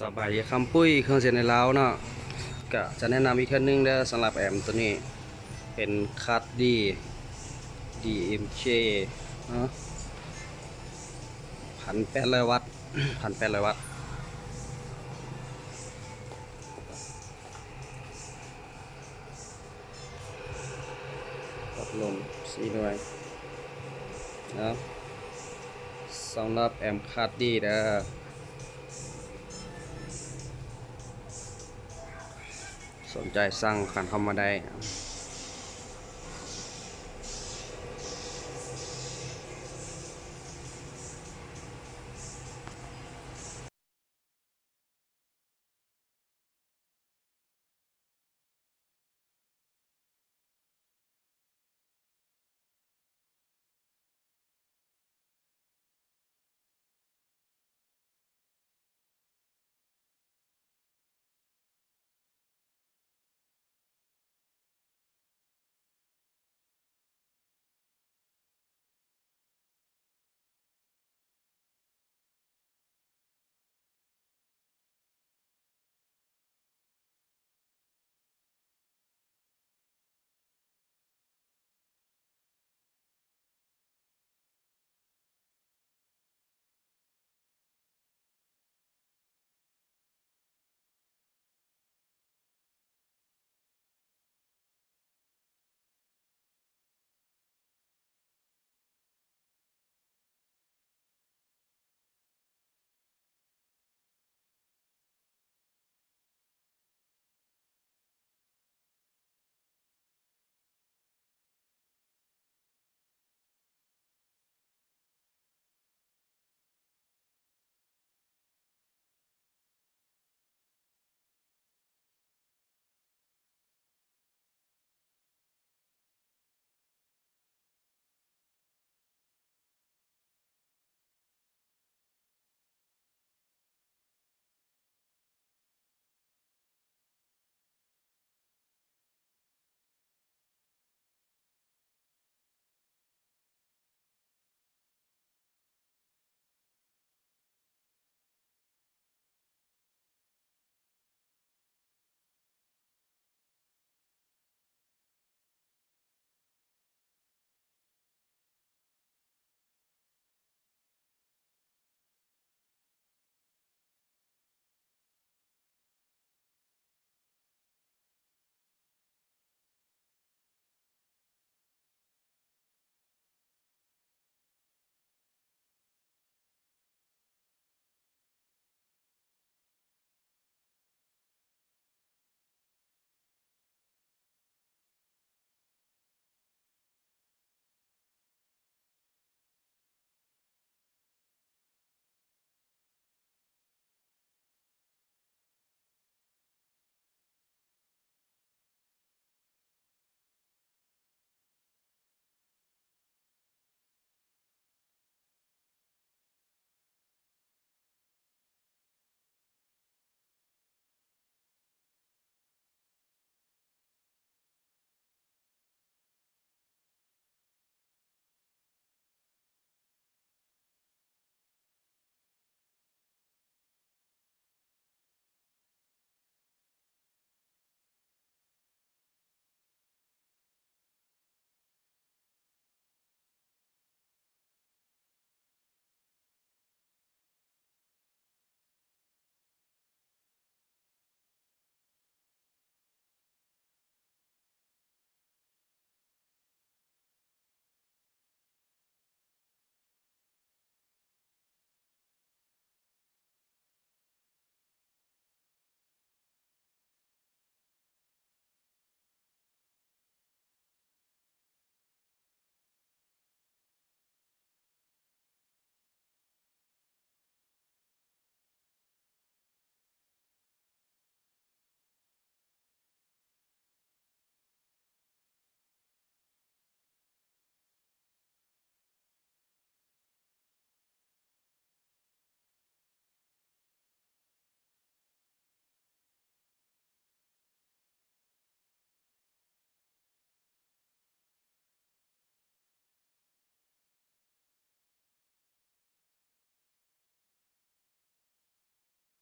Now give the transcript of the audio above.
สบายดีคำปุ้ยเครื่องเสียงในเล้าเนาะก็จะแนะนำอีกแค่นึงเด้อสำหรับแอมตัวนี้เป็นคัดดี DMJ เนาะ1,800 วัตต์1,800 วัตต์พัดลม4 หน่วยนะสำหรับแอมคัดดีเด้อสนใจสั่งกันเข้ามาได้